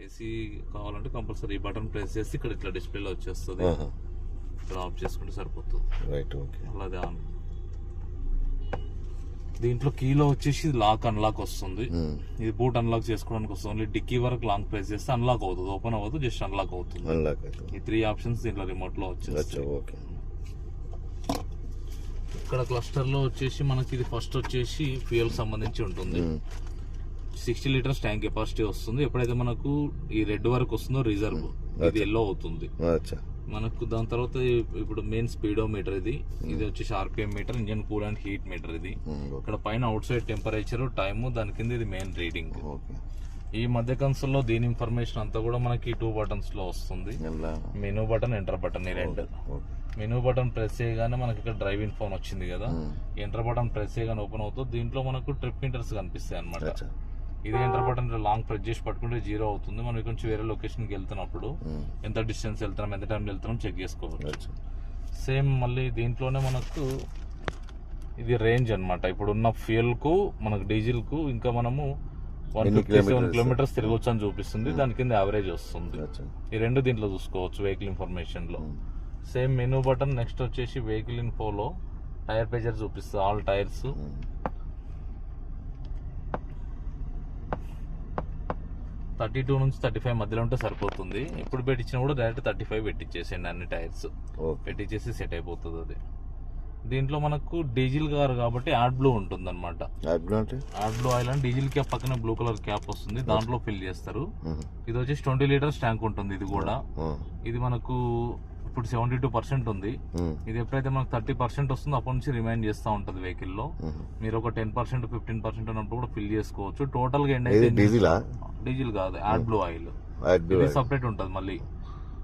AC కావాలంటే compulsory ఈ button press చేసి ఇక్కడ ఇట్లా డిస్ప్లేలో వచ్చేస్తుంది. ఇక్కడ ఆఫ్ చేసుకుంటే సరిపోతుంది. Right, okay. అలాగే ఆన్. దీంట్లో కీలో వచ్చేసి లాక్ అన్లాక్ వస్తుంది. ఇది బూట్ అన్లాక్ చేసుకోవడానికి వస్తుంది. ఓన్లీ డిక్కీ వరకు లాంగ్ ప్రెస్ చేస్తే అన్లాక్ అవుతుంది, ఓపెన్ అవ్వదు, జస్ట్ అన్లాక్ అవుతుంది. ఈ 3 ఆప్షన్స్ దీంట్లో రిమోట్ లో వచ్చేస్తాయి. ఇక్కడ క్లస్టర్ లో వచ్చేసి మనకి ఇది ఫస్ట్ వచ్చేసి ఫ్యూయల్ సంబంధించి ఉంటుంది. 60 లీటర్స్ ట్యాంక్ కెపాసిటీ వస్తుంది. ఎప్పుడైతే మనకు ఈ రెడ్ వరకు వస్తుందో రిజర్వ్, ఇది ఎల్లో అవుతుంది మనకు. దాని తర్వాత ఇప్పుడు మెయిన్ స్పీడోమీటర్ ఇది వచ్చేసి RPM meter, engine cool and heat meter ఇది. ఇక్కడ పైన అవుట్ సైడ్ టెంపరేచర్, టైము, దాని కింద ఇది మెయిన్ రీడింగ్. ఈ మధ్య కన్సోల్ లో దీని ఇన్ఫర్మేషన్ అంతా కూడా మనకి 2 బటన్స్ లో వస్తుంది. మెనూ బటన్, ఎంటర్ బటన్, ఈ రెండు. మెనూ బటన్ ప్రెస్ చేయగానే మనకి ఇక్కడ డ్రైవ్ ఇన్ ఫోన్ వచ్చింది కదా, ఎంటర్ బటన్ ప్రెస్ చేయగానే ఓపెన్ అవుతుంది. దీంట్లో మనకు ట్రిప్ మీటర్స్ కనిపిస్తాయి అనమాట. ఇది ఎంటర్ బటన్ లాంగ్ ప్రెస్ చేసి పట్టుకుంటే 0 అవుతుంది. మనం కొంచెం వేరే లొకేషన్ కి వెళ్తున్నప్పుడు ఎంత డిస్టెన్స్ వెళ్తున్నాం, ఎంత టైం వెళ్తున్నాం చెక్ చేసుకోవచ్చు. సేమ్ మళ్ళీ దీంట్లోనే మనకు ఇది రేంజ్ అనమాట. ఇప్పుడున్న ఫ్యూయల్ కు మనకు డీజిల్ కు ఇంకా మనము 157 కిలోమీటర్స్ తిరగొచ్చు అని చూపిస్తుంది. దాని కింద యావరేజ్ వస్తుంది. ఈ రెండు దీంట్లో చూసుకోవచ్చు వెహికల్ ఇన్ఫర్మేషన్ లో. Same menu button. నెక్స్ట్ వచ్చేసి వెహికల్ ఇన్ఫోలో టైర్ ప్రెజర్ చూపిస్తుంది, ఆల్ టైర్స్. 32 నుంచి 35 మధ్యలో ఉంటే సరిపోతుంది. ఇప్పుడు పెట్టించినా కూడా డైరెక్ట్ 35 పెట్టించేసేయండి, అన్ని టైర్స్ పెట్టించేసి సెట్ అయిపోతుంది అది. దీంట్లో మనకు డీజిల్ కార్ కాబట్టి యాడ్ బ్లూ ఉంటుంది అనమాట. యాడ్ బ్లూ ఆయిల్ అని డీజిల్ క్యాప్ పక్కన బ్లూ కలర్ క్యాప్ వస్తుంది, దాంట్లో ఫిల్ చేస్తారు. ఇది వచ్చేసి 20 లీటర్స్ ట్యాంక్ ఉంటుంది. ఇది కూడా ఇది మనకు ఇప్పుడు 72% ఉంది. ఇది ఎప్పుడైతే మనకు 30% వస్తుందో అప్పటి నుంచి రిమైండ్ చేస్తూ ఉంటుంది వెహికల్ లో. మీరు ఒక 10%, 15% అన్నప్పుడు కూడా ఫిల్ చేసుకోవచ్చు. టోటల్ గా ఎండ్ అయితే డీజిల్ కాదు, యాడ్ బ్లూ ఆయిల్. ఇది సపరేట్ ఉంటుంది మళ్ళీ.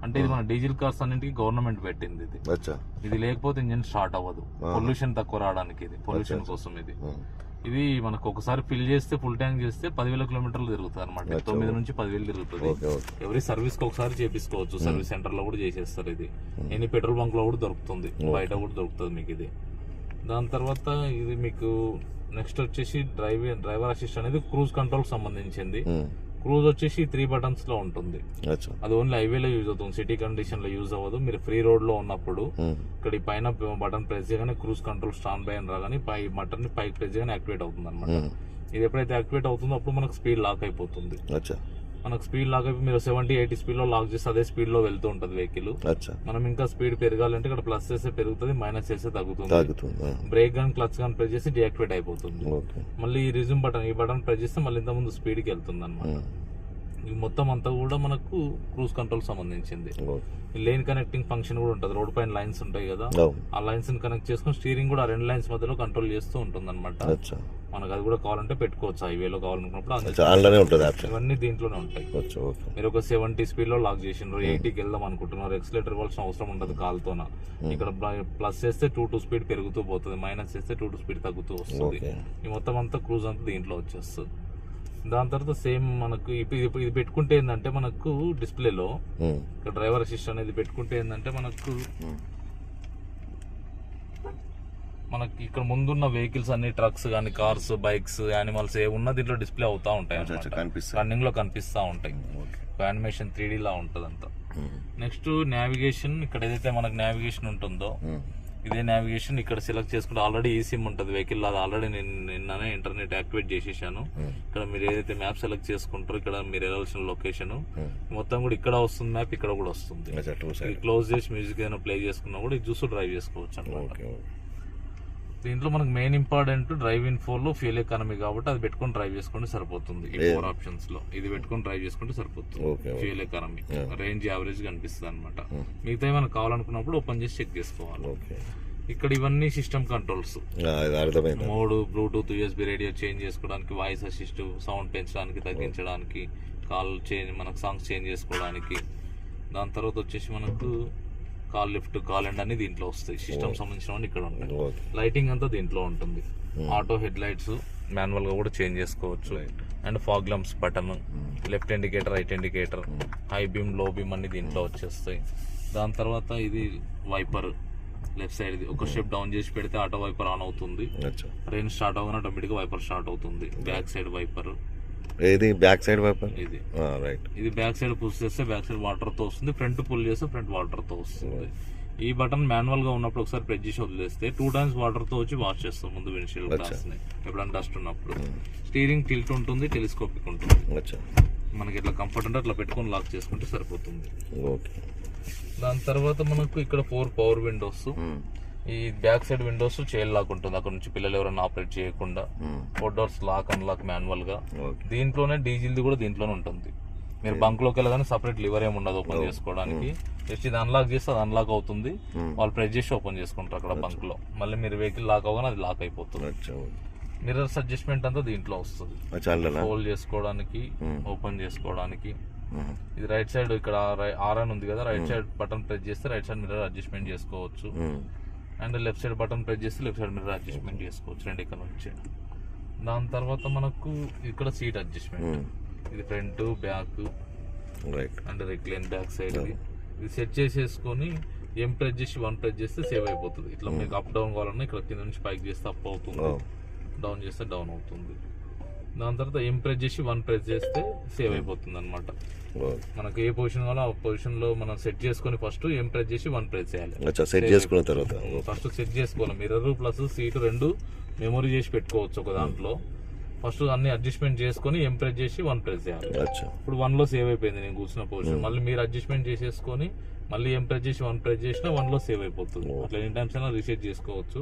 అంటే ఇది మన డీజిల్ కార్స్ అన్నింటికి గవర్నమెంట్ పెట్టింది ఇది. ఇది లేకపోతే ఇంజిన్ స్టార్ట్ అవ్వదు, పొల్యూషన్ తక్కువ రావడానికి. ఇది పొల్యూషన్ కోసం. ఇది మనకు ఒకసారి ఫిల్ చేస్తే, ఫుల్ ట్యాంక్ చేస్తే 10,000 కిలోమీటర్లు తిరుగుతుంది అనమాట. 9 నుంచి 10,000 తిరుగుతుంది. ఎవరి సర్వీస్ కి ఒకసారి చేపించుకోవచ్చు. సర్వీస్ సెంటర్ లో కూడా చేసేస్తారు. ఇది ఎన్ని పెట్రోల్ బంక్ లో కూడా దొరుకుతుంది, బయట కూడా దొరుకుతుంది మీకు ఇది. దాని తర్వాత ఇది మీకు నెక్స్ట్ వచ్చేసి డ్రైవర్ అసిస్ట్ అనేది క్రూజ్ కంట్రోల్ సంబంధించింది. క్రూజ్ వచ్చేసి 3 బటన్స్ లో ఉంటుంది. అది ఓన్లీ హైవేలో యూజ్ అవుతుంది, సిటీ కండిషన్ లో యూజ్ అవ్వదు. మీరు ఫ్రీ రోడ్ లో ఉన్నప్పుడు ఇక్కడ ఈ పైన బటన్ ప్రెస్ చేయగానే క్రూజ్ కంట్రోల్ స్టాండ్ బై అని రాగానే పై బటన్ ని పైకి ప్రెస్ చేయగానే యాక్టివేట్ అవుతుంది అనమాట. ఇది ఎప్పుడైతే యాక్టివేట్ అవుతుందో అప్పుడు మనకు స్పీడ్ లాక్ అయిపోతుంది. మనకు స్పీడ్ లాక్ అయిపోయి మీరు 70-80 స్పీడ్ లో లాక్ చేస్తే అదే స్పీడ్ లో వెళ్తూ ఉంటది వెహికల్. మనం ఇంకా స్పీడ్ పెరగాలంటే ఇక్కడ ప్లస్ చేస్తే పెరుగుతుంది, మైనస్ చేస్తే తగ్గుతుంది. బ్రేక్ గాని క్లచ్ గాని ప్రెస్ చేసి డియాక్టివేట్ అయిపోతుంది. మళ్ళీ ఈ రిజ్యూమ్ బటన్, ఈ బటన్ ప్రెస్ చేస్తే మళ్ళీ ఇంత ముందు స్పీడ్ కి వెళ్తుంది అనమాట. ఈ మొత్తం అంతా కూడా మనకు క్రూజ్ కంట్రోల్ సంబంధించింది. లేన్ కనెక్టింగ్ ఫంక్షన్ కూడా ఉంటుంది. రోడ్ పైన లైన్స్ ఉంటాయి కదా, ఆ లైన్స్ ని కనెక్ట్ చేసుకుని స్టీరింగ్ కూడా 2 లైన్స్ మధ్యలో కంట్రోల్ చేస్తూ ఉంటుంది అనమాట. మనకు అది కూడా కావాలంటే పెట్టుకోవచ్చు, హైవేలో కావాలనుకున్నప్పుడు. ఇవన్నీ దీంట్లోనే ఉంటాయి. మీరు ఒక 70 స్పీడ్ లో లాక్ చేసిండ్రు, 80కి వెళ్దాం అనుకుంటున్నారు, ఎక్సిలేటర్ ఇవ్వాల్సిన అవసరం ఉండదు కాలుతోన. ఇక్కడ ప్లస్ చేస్తే 2 స్పీడ్ పెరుగుతూ పోతుంది, మైనస్ చేస్తే 2 స్పీడ్ తగ్గుతూ వస్తుంది. ఈ మొత్తం అంతా క్రూజ్ అంతా దీంట్లో వచ్చేస్తుంది. దాని తర్వాత సేమ్ మనకు ఇది పెట్టుకుంటే ఏంటంటే మనకు డిస్ప్లేలో ఇక్కడ డ్రైవర్ అసిస్ట్ అనేది పెట్టుకుంటే ఏంటంటే మనకి ఇక్కడ ముందున్న వెహికల్స్ అన్ని ట్రక్స్ కానీ, కార్స్, బైక్స్, యానిమల్స్ ఏ ఉన్నా దీంట్లో డిస్ప్లే అవుతా ఉంటాయి, రన్నింగ్ లో కనిపిస్తా ఉంటాయి. యానిమేషన్ 3D లా ఉంటది అంతా. Next navigation. ఇక్కడ ఏదైతే మనకు నావిగేషన్ ఉంటుందో ఇదే నావిగేషన్ ఇక్కడ సెలెక్ట్ చేసుకుంటే ఆల్రెడీ ఈ సిమ్ ఉంటుంది వెహికల్. అది ఆల్రెడీ నేను నిన్ననే ఇంటర్నెట్ యాక్టివేట్ చేసేసాను. ఇక్కడ మీరు ఏదైతే మ్యాప్ సెలెక్ట్ చేసుకుంటారో ఇక్కడ మీరు వెళ్ళాల్సిన లొకేషన్ మొత్తం కూడా ఇక్కడ వస్తుంది, మ్యాప్ ఇక్కడ కూడా వస్తుంది. క్లోజ్ చేసి మ్యూజిక్ ఏదైనా ప్లే చేసుకున్నా కూడా ఇది చూస్తూ డ్రైవ్ చేసుకోవచ్చు అన్నమాట. దీంట్లో మనకు మెయిన్ ఇంపార్టెంట్ డ్రైవ్ ఇన్ 4 లో ఫ్యూయల్ ఎకానమీ కాబట్టి అది పెట్టుకుని డ్రైవ్ చేసుకుంటే సరిపోతుంది. ఈ 4 ఆప్షన్స్ లో ఇది పెట్టుకుని డ్రైవ్ చేసుకుంటే సరిపోతుంది. ఫ్యూయల్ ఎకానమీ, రేంజ్, యావరేజ్ కనిపిస్తుంది అనమాట. మిగతా మనకు కావాలనుకున్నప్పుడు ఓపెన్ చేసి చెక్ చేసుకోవాలి. ఇక్కడ ఇవన్నీ system controls, mode, Bluetooth, USB radio change చేసుకోవడానికి, వాయిస్ అసిస్ట్, సౌండ్ పెంచడానికి, తగ్గించడానికి, కాల్ చేంజ్, మనకు సాంగ్స్ చేంజ్ చేసుకోవడానికి. దాని తర్వాత వచ్చేసి మనకు కాల్ లిఫ్ట్, కాల్ ఎండ్ అని దీంట్లో వస్తాయి. సిస్టమ్ సంబంధించిన ఇక్కడ ఉంటాయి. లైటింగ్ అంతా దీంట్లో ఉంటుంది. ఆటో హెడ్ లైట్స్ మాన్యువల్ గా కూడా చేంజ్ చేసుకోవచ్చు. And fog lumps button, left indicator, right indicator, high beam, లో బీమ్ అన్ని దీంట్లో వచ్చేస్తాయి. దాని తర్వాత ఇది వైపర్, లెఫ్ట్ సైడ్ ఇది ఒక స్టెప్ డౌన్ చేసి పెడితే ఆటో వైపర్ ఆన్ అవుతుంది. రెయిన్ స్టార్ట్ అవ్వగానే ఆటోమేటిక్ గా వైపర్ స్టార్ట్ అవుతుంది. బ్యాక్ సైడ్ వైపర్, ఏది బ్యాక్ సైడ్ వైపర్? ఇది రైట్. ఇది బ్యాక్ సైడ్ పుష్ చేస్తే బ్యాక్ సైడ్ వాటర్ తో వస్తుంది, ఫ్రంట్ పుల్ చేస్తే ఫ్రంట్ వాటర్ తో వస్తుంది. ఈ బటన్ మాన్యువల్ గా ఉన్నప్పుడు ఒకసారి ప్రెస్ చేసి వదిలేస్తే 2 times వాటర్ తో వచ్చి వాష్ చేస్తాం ముందు విండ్షీల్డ్ గ్లాస్ ని ఎప్పుడైనా డస్ట్ ఉన్నప్పుడు. స్టీరింగ్ టిల్ట్ ఉంటుంది, టెలిస్కోపిక్ ఉంటుంది. మనకి ఇట్లా కంఫర్ట్ అంటే అట్లా పెట్టుకొని లాక్ చేసుకుంటే సరిపోతుంది. దాని తర్వాత మనకు ఇక్కడ 4 పవర్ విండోస్. ఈ back side windows chain lock ఉంటుంది, అక్కడ నుంచి పిల్లలు ఎవరైనా ఆపరేట్ చేయకుండా. 4 doors లాక్ అన్లాక్ మాన్యువల్ గా. దీంట్లోనే డీజిల్ది కూడా దీంట్లోనే ఉంటుంది. మీరు బంక్ లోకి వెళ్ళగానే సపరేట్ లివర్ ఏమి ఉండదు ఓపెన్ చేసుకోవడానికి. జస్ట్ ఇది అన్లాక్ చేస్తే అది అన్లాక్ అవుతుంది, వాళ్ళు ప్రెస్ చేసి ఓపెన్ చేసుకుంటారు అక్కడ బంక్ లో. మళ్ళీ మీరు వెహికల్ లాక్ అవగానే అది లాక్ అయిపోతుంది. మిర్రర్స్ అడ్జస్ట్మెంట్ అంతా దీంట్లో వస్తుంది, హోల్డ్ చేసుకోవడానికి, ఓపెన్ చేసుకోవడానికి. ఇది రైట్ సైడ్ ఇక్కడ ఆర్ అని ఉంది కదా, రైట్ సైడ్ బటన్ ప్రెస్ చేస్తే రైట్ సైడ్ మిర్రర్ అడ్జస్ట్మెంట్ చేసుకోవచ్చు. And left side button press చేస్తే లెఫ్ట్ సైడ్ మిర్రర్ అడ్జస్ట్మెంట్ చేసుకోవచ్చు రెండు ఇక్కడ నుంచి. దాని తర్వాత మనకు ఇక్కడ సీట్ అడ్జస్ట్మెంట్. ఇది front back and recline back side. ఇది సెట్ చేసేసుకొని ప్రెస్ చేసి 1 ప్రెస్ చేస్తే సేవ్ అయిపోతుంది. ఇట్లా మీకు అప్ డౌన్ కావాలన్నా ఇక్కడ కింద నుంచి పైకి చేస్తే అప్ అవుతుంది, డౌన్ చేస్తే డౌన్ అవుతుంది. దాని తర్వాత ప్రెస్ చేసి 1 ప్రెస్ చేస్తే సేవ్ అయిపోతుంది అనమాట. మనకు ఏ పొజిషన్ కావాలో ఆ పొజిషన్ లో మనం సెట్ చేసుకుని ఫస్ట్ ప్రెస్ చేసి 1 ప్రెస్ చేయాలి. సెట్ చేసుకున్న తర్వాత ఫస్ట్ సెట్ చేసుకోవాలి. మిర్రర్ ప్లస్ సీట్ 2 మెమొరీ చేసి పెట్టుకోవచ్చు ఒక దాంట్లో. ఫస్ట్ అన్ని అడ్జస్ట్మెంట్ చేసుకుని ప్రెస్ చేసి 1 ప్రెస్ చేయాలి. ఇప్పుడు 1 లో సేవ్ అయిపోయింది నేను కూర్చున్న పొజిషన్. మళ్ళీ మీరు అడ్జస్ట్మెంట్ చేసేసుకొని మళ్ళీ ప్రెస్ చేసి 1 ప్రెస్ చేసినా 1 లో సేవ్ అయిపోతుంది. అట్లా ఎన్ని టైమ్స్ అయినా రీసెట్ చేసుకోవచ్చు.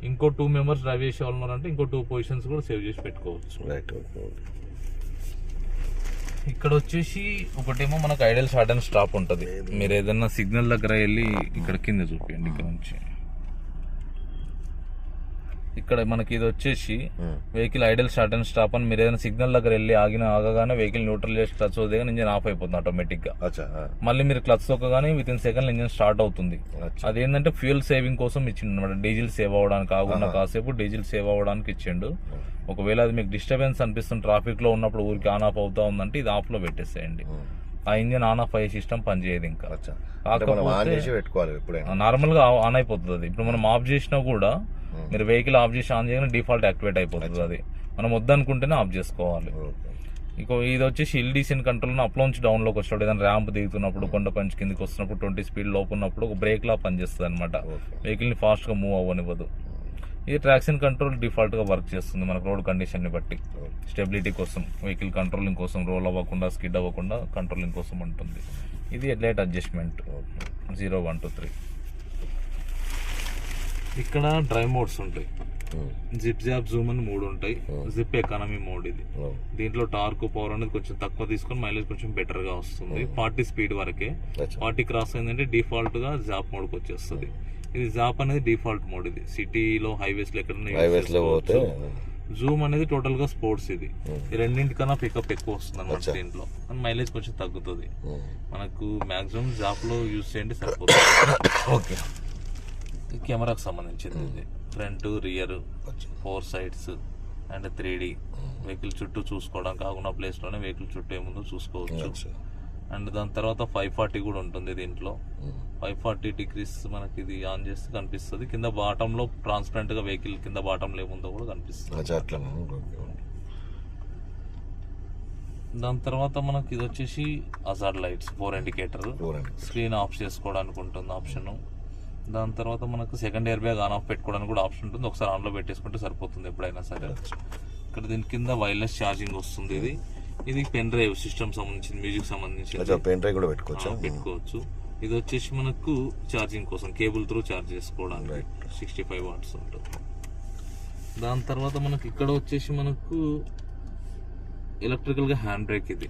ఇంకో 2 members డ్రైవ్ చేసే వాళ్ళు ఉన్నారంటే ఇంకో 2 పొజిషన్స్ కూడా సేవ్ చేసి పెట్టుకోవచ్చు. ఇక్కడ వచ్చేసి ఒకటేమో మనకు ఐడల్ స్టార్ట్ అండ్ స్టాప్ ఉంటుంది. మీరు ఏదైనా సిగ్నల్ దగ్గర వెళ్ళి ఇక్కడ కింద చూపించండి. ఇక్కడ నుంచి ఇక్కడ మనకి ఇది వచ్చేసి vehicle idle start and stop అని. మీరు ఏదైనా సిగ్నల్ దగ్గర వెళ్ళి ఆగగానే వెహికల్ న్యూట్రల్ చేసి క్లచ్ వదిలేగానే ఇంజిన్ ఆఫ్ అయిపోతుంది ఆటోమేటిక్ గా. మళ్ళీ మీరు క్లచ్ తొక్కగానే within second engine start అవుతుంది. అదేంటంటే ఫ్యూయల్ సేవింగ్ కోసం ఇచ్చిండు అనమాట. డీజిల్ సేవ్ అవ్వడానికి, ఆగున్న కాసేపు డీజిల్ సేవ్ అవ్వడానికి ఇచ్చిండు. ఒకవేళ అది మీకు డిస్టర్బెన్స్ అనిపిస్తుంది ట్రాఫిక్ లో ఉన్నప్పుడు, ఊరికి ఆన్ ఆఫ్ అవుతా ఉందంటే ఇది ఆఫ్ లో పెట్టేసేయండి. ఆ ఇంజిన్ ఆన్ ఆఫ్ అయ్యే సిస్టమ్ పనిచేయదు ఇంకా. నార్మల్ గా ఆన్ అయిపోతుంది అది. ఇప్పుడు మనం ఆఫ్ చేసినా కూడా మీరు వెహికల్ ఆఫ్ చేసి ఆన్ చేయగానే డిఫాల్ట్ యాక్టివేట్ అయిపోతుంది అది. మనం వద్దనుకుంటేనే ఆఫ్ చేసుకోవాలి. ఇంకో ఇది వచ్చేసి హిల్ డీసెంట్ కంట్రోల్. అప్ నుంచి డౌన్ లోకి వచ్చినప్పుడు, ఏదైనా ర్యాంప్ దిగుతున్నప్పుడు, కొండ పంచి కిందకి వస్తున్నప్పుడు 20 speed లోపు ఉన్నప్పుడు ఒక బ్రేక్ లా పనిచేస్తుంది అనమాట. వెహికల్ ని ఫాస్ట్ గా మూవ్ అవ్వనివ్వదు. ఇది ట్రాక్షన్ కంట్రోల్ డిఫాల్ట్ గా వర్క్ చేస్తుంది మనకు రోడ్ కండిషన్ ని బట్టి. స్టెబిలిటీ కోసం, వెహికల్ కంట్రోలింగ్ కోసం, రోల్ అవ్వకుండా స్కిడ్ అవ్వకుండా కంట్రోలింగ్ కోసం ఉంటుంది. ఇది హెడ్లైట్ అడ్జస్ట్మెంట్ 0, 1, 2, 3. ఇక్కడ డ్రైవ్ మోడ్స్ ఉంటాయి. జిప్ జాప్ జూమ్ అని 3 ఉంటాయి. జిప్ ఎకానమీ మోడ్ ఇది. దీంట్లో టార్క్ పవర్ అనేది కొంచెం తక్కువ తీసుకొని మైలేజ్ కొంచెం బెటర్ గా వస్తుంది. 40 speed వరకే. 40 క్రాస్ అయిందంటే డిఫాల్ట్ గా జాప్ మోడ్ కి వచ్చేస్తుంది. ఇది జాప్ అనేది డిఫాల్ట్ మోడ్. ఇది సిటీలో హైవేస్ లో ఎక్కడ జూమ్ అనేది టోటల్ గా స్పోర్ట్స్. ఇది రెండింటికన్నా పికప్ ఎక్కువ వస్తుంది అన్నమాట దీంట్లో. మైలేజ్ కొంచెం తగ్గుతుంది. మనకు మాక్సిమం జాప్ లో యూజ్ చేయండి సరిపోతుంది. కెమెరాకి సంబంధించింది ఇది. Front, rear, 4 sides and 3D. Vehicle చుట్టూ చూసుకోవడానికి కాకుండా ప్లేస్ లోనే వెహికల్ చుట్టూ ఏముందో చూసుకోవచ్చు. అండ్ దాని తర్వాత 540 కూడా ఉంటుంది దీంట్లో. 540 degrees మనకి ఇది ఆన్ చేస్తే కనిపిస్తుంది. కింద బాటమ్ లో ట్రాన్స్పరెంట్ గా వెహికల్ కింద బాటమ్ లో ఏముందో కూడా కనిపిస్తుంది. దాని తర్వాత మనకి ఇది వచ్చేసి hazard lights, 4 indicator. Screen off చేసుకోవడానికి ఉంటుంది ఆప్షన్. దాని తర్వాత మనకు second year bag on off పెట్టుకోవడానికి కూడా ఆప్షన్ ఉంటుంది. ఒకసారి ఆన్ లో పెట్టేసుకుంటే సరిపోతుంది ఎప్పుడైనా సరే. ఇక్కడ దీని కింద వైర్లెస్ ఛార్జింగ్ వస్తుంది. ఇది పెన్ డ్రైవ్ సిస్టమ్ సంబంధించింది, మ్యూజిక్ సంబంధించింది. పెన్ డ్రైవ్ కూడా పెట్టుకోవచ్చు. ఇది వచ్చేసి మనకు ఛార్జింగ్ కోసం కేబుల్ త్రూ ఛార్జ్ చేసుకోవడానికి 65 watts ఉంటుంది. దాని తర్వాత మనకి ఇక్కడ వచ్చేసి మనకు ఎలక్ట్రికల్ గా హ్యాండ్ బ్రేక్. ఇది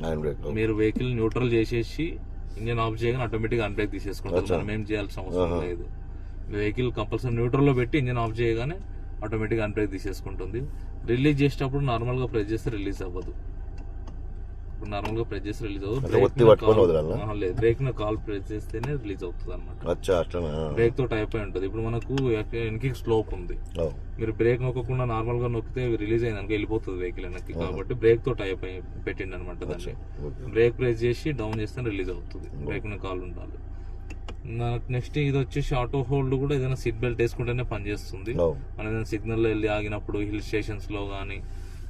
మీరు వెహికల్ న్యూట్రల్ చేసేసి ఇంజన్ ఆఫ్ చేయగానే ఆటోమేటిక్ హ్యాండ్ బ్రేక్ తీసేసుకుంటారు. మనం ఏం చేయాల్సిన అవసరం లేదు. వెహికల్ కంపల్సరీ న్యూట్రల్ లో పెట్టి ఇంజన్ ఆఫ్ చేయగానే ఆటోమేటిక్ హ్యాండ్ బ్రేక్ తీసేసుకుంటుంది. రిలీజ్ చేసేటప్పుడు నార్మల్ గా ప్రెస్ చేస్తే రిలీజ్ అవ్వదు. నార్మల్ గా ప్రెస్ చేస్తే రిలీజ్ అవ్వదు. బ్రేక్ ను కాల్ ప్రెస్ చేస్తేనే రిలీజ్ అవుతుంది అనమాట. బ్రేక్ తో టైప్ అయి ఉంటుంది. ఇప్పుడు మనకు వెనక్కి స్లోప్ ఉంది. మీరు బ్రేక్ నొక్కకుండా నార్మల్ గా నొక్కితే రిలీజ్ అయింది అనుకో వెళ్ళిపోతుంది వెహికల్ వెనక్కి. కాబట్టి బ్రేక్ తో టైప్ అయి పెట్టిండి అనమాట దాన్ని. బ్రేక్ ప్రెస్ చేసి డౌన్ చేస్తే రిలీజ్ అవుతుంది. బ్రేక్ ను కాల్ ఉండాలి. నెక్స్ట్ ఇది వచ్చేసి ఆటో హోల్డ్ కూడా ఏదైనా సీట్ బెల్ట్ వేసుకుంటేనే పనిచేస్తుంది. మనం ఏదైనా సిగ్నల్ లో వెళ్ళి ఆగినప్పుడు, హిల్ స్టేషన్స్ లో గానీ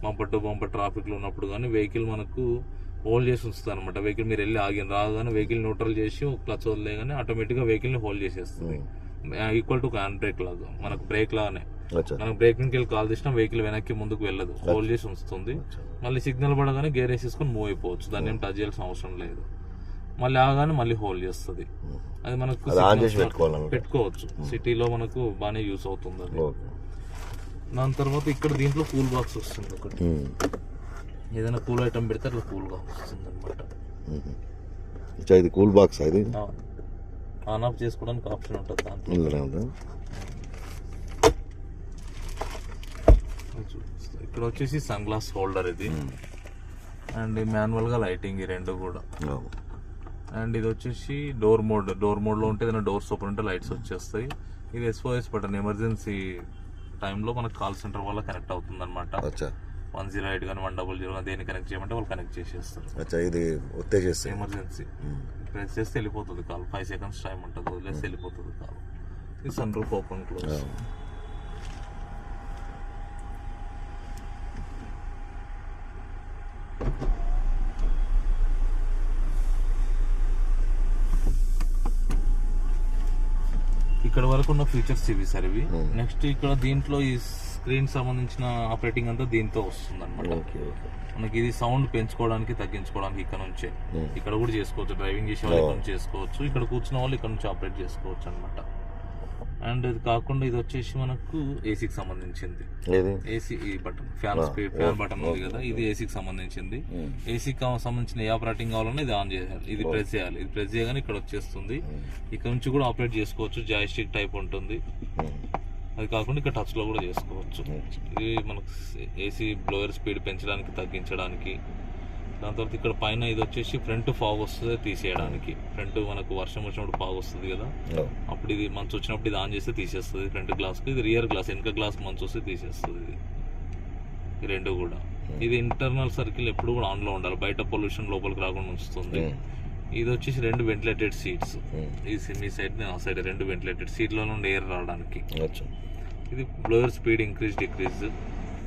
బంపర్ టు బంపర్ ట్రాఫిక్ లో ఉన్నప్పుడు కానీ వెహికల్ మనకు హోల్డ్ చేసి ఉంచుతుంది అనమాట. వెహికల్ మీరు వెళ్ళి ఆగిన రాగానే వెహికల్ న్యూట్రల్ చేసి క్లచ్ వదిలేగానే ఆటోమేటిక్ గా వెహికల్ ని హోల్డ్ చేసేస్తుంది. ఈక్వల్ టు హ్యాండ్ బ్రేక్ లాగా, మనకు బ్రేక్ లాగానే. మనం బ్రేకింగ్ వెళ్ళి కాల్ చేసినా వెహికల్ వెనక్కి ముందుకు వెళ్ళదు, హోల్డ్ చేసి ఉంచుతుంది. మళ్ళీ సిగ్నల్ పడగానే గేర్ వేసేసుకొని మూవ్ అయిపోవచ్చు, దాన్ని ఏం టచ్ చేయాల్సిన అవసరం లేదు. మళ్ళీ ఆగానే మళ్ళీ హోల్డ్ చేస్తుంది. అది మనకు పెట్టుకోవచ్చు, సిటీలో మనకు బాగానే యూస్ అవుతుంది అది. దాని తర్వాత ఇక్కడ దీంట్లో కూల్ బాక్స్ వస్తుంది ఒకటి, ఏదైనా కూల్ ఐటమ్ పెడితే అట్లా కూల్ గా వస్తుంది అనమాట. ఇది కూల్ బాక్స్, ఇది ఆన్ ఆఫ్ చేసుకోవడానికి ఆప్షన్ ఉంటుంది దాంట్లో. ఇక్కడ వచ్చేసి సన్ గ్లాస్ హోల్డర్ ఇది, అండ్ మాన్యువల్ గా లైటింగ్ ఈ రెండు కూడా. అండ్ ఇది వచ్చేసి డోర్ మోడ్ లో ఉంటే ఏదైనా డోర్స్ ఓపెన్ ఉంటే లైట్స్ వచ్చేస్తాయి. ఇది SOS బటన్, ఎమర్జెన్సీ టైంలో మనకు కాల్ సెంటర్ వల్ల కనెక్ట్ అవుతుంది అనమాట. 108 కానీ 100 కానీ దేన్ని కనెక్ట్ చేయమంటే వాళ్ళు కనెక్ట్ చేసేస్తారు. ఇది ఎమర్జెన్సీ ప్రెస్ చేస్తే వెళ్ళిపోతుంది కాల్, 5 seconds టైం ఉంటుంది, వదిలేస్తే వెళ్ళిపోతుంది కాల్. ఇది సన్ రూఫ్ ఓపెన్ క్లోజ్. ఇక్కడ వరకు ఉన్న ఫీచర్స్ ఇవి సార్ ఇవి. నెక్స్ట్ ఇక్కడ దీంట్లో ఈ స్క్రీన్ సంబంధించిన ఆపరేటింగ్ అంతా దీంతో వస్తుంది అనమాట. మనకి ఇది సౌండ్ పెంచుకోవడానికి తగ్గించుకోవడానికి ఇక్కడ నుంచే, ఇక్కడ కూడా చేసుకోవచ్చు. డ్రైవింగ్ చేసే వాళ్ళు ఇక్కడ నుంచి చేసుకోవచ్చు, ఇక్కడ కూర్చున్న వాళ్ళు ఇక్కడ నుంచి ఆపరేట్ చేసుకోవచ్చు అనమాట. అండ్ ఇది కాకుండా ఇది వచ్చేసి మనకు ఏసీకి సంబంధించింది. ఏసీ బటన్, ఫ్యాన్ బటన్ ఉంది కదా, ఇది ఏసీకి సంబంధించింది. ఏసీకి సంబంధించిన ఏ ఆపరేటింగ్ కావాలన్నా ఇది ఆన్ చేయాలి, ఇది ప్రెస్ చేయాలి. ఇది ప్రెస్ చేయగానే ఇక్కడ వచ్చేస్తుంది. ఇక్కడ నుంచి కూడా ఆపరేట్ చేసుకోవచ్చు, జాయ్స్టిక్ టైప్ ఉంటుంది. అది కాకుండా ఇక్కడ టచ్ లో కూడా చేసుకోవచ్చు. ఇది మనకు ఏసీ బ్లోయర్ స్పీడ్ పెంచడానికి తగ్గించడానికి. దాని తర్వాత ఇక్కడ పైన ఇది వచ్చేసి ఫ్రంట్ ఫాగ్ వస్తుంది తీసేయడానికి. ఫ్రంట్ మనకు వర్షం వచ్చినప్పుడు ఫాగ్ వస్తుంది కదా, అప్పుడు ఇది మంచు వచ్చినప్పుడు ఇది ఆన్ చేస్తే తీసేస్తుంది ఫ్రంట్ గ్లాస్ కి. ఇది రియర్ గ్లాస్, వెనక గ్లాస్ మంచు వస్తే తీసేస్తుంది. ఇది ఈ రెండు కూడా. ఇది ఇంటర్నల్ సర్కిల్ ఎప్పుడు కూడా ఆన్ లో ఉండాలి, బయట పొల్యూషన్ లోపలికి రాకుండా ఉంచుతుంది. ఇది వచ్చేసి 2 వెంటిలేటెడ్ సీట్స్, ఈ మీ సైడ్ ఆ సైడ్ 2 వెంటిలేటెడ్ సీట్ లో నుండి ఎయిర్ రావడానికి. ఇది blower speed increase decrease.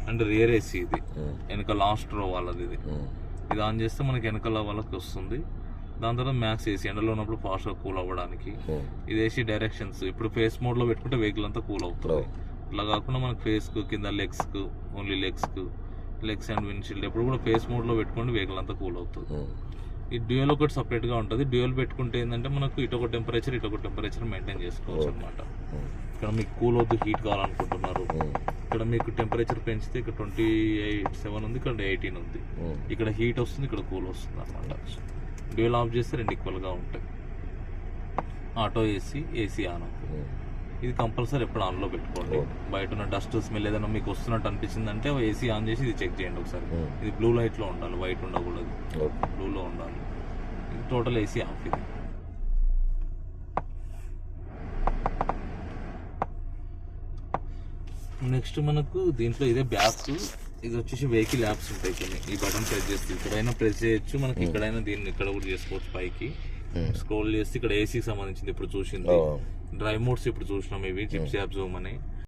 And rear AC ఇది, వెనక లాస్ట్ రో వాళ్ళది. ఇది ఆన్ చేస్తే మనకి వెనకాల వాళ్ళకి వస్తుంది. దాని తర్వాత మ్యాక్స్ ఏసీ, ఎండలో ఉన్నప్పుడు ఫాస్ట్ గా కూల్ అవ్వడానికి. ఇది ఏసీ డైరెక్షన్స్, ఇప్పుడు ఫేస్ మోడ్ లో పెట్టుకుంటే వెహికల్ అంతా కూల్ అవుతుంది. ఇట్లా కాకుండా మనకి ఫేస్ కు కింద లెగ్స్ కు, ఓన్లీ లెగ్స్ అండ్ విండ్షీల్డ్ ఎప్పుడు కూడా ఫేస్ మోడ్ లో పెట్టుకుంటే వెహికల్ అంతా కూల్ అవుతుంది. ఈ డ్యూయల్ ఒకటి సపరేట్ గా ఉంటుంది. డ్యూయల్ పెట్టుకుంటే ఏంటంటే మనకు ఇటొక టెంపరేచర్ మెయింటైన్ చేసుకోవచ్చు అనమాట. ఇక్కడ మీకు కూల్ వద్దు, హీట్ కావాలనుకుంటున్నారు, ఇక్కడ మీకు టెంపరేచర్ పెంచితే ఇక్కడ 27 ఉంది, ఇక్కడ 18 ఉంది. ఇక్కడ హీట్ వస్తుంది, ఇక్కడ కూల్ వస్తుంది అనమాట. డ్యూయల్ ఆఫ్ చేస్తే 2 ఈక్వల్ గా ఉంటాయి. Auto AC on off. ఇది కంపల్సరీ ఎప్పుడు ఆన్ లో పెట్టుకోండి. బయట ఉన్న డస్ట్ స్మెల్ ఏదైనా మీకు వస్తున్నట్టు అనిపించింది అంటే ఏసీ ఆన్ చేసి ఇది చెక్ చేయండి ఒకసారి. ఇది బ్లూ లైట్ లో ఉండాలి, వైట్ ఉండకూడదు, బ్లూ లో ఉండాలి. ఇది టోటల్ ఏసీ ఆఫ్. ఇది నెక్స్ట్ మనకు దీంట్లో ఇదే బ్యాక్. ఇది వచ్చేసి వెహికల్ యాప్స్ ఉంటాయి కొన్ని. ఈ బటన్ ప్రెస్ చేస్తే ఇక్కడైనా ప్రెస్ చేయొచ్చు, మనకి ఇక్కడైనా దీన్ని ఇక్కడ కూడా చేసుకోవచ్చు. పైకి స్క్రోల్ చేస్తే ఇక్కడ ఏసీకి సంబంధించింది ఇప్పుడు చూసింది. డ్రైవ్ మోడ్స్ ఇప్పుడు చూసినాం, ఇవి జిప్సీ యాప్, జూమ్ అని.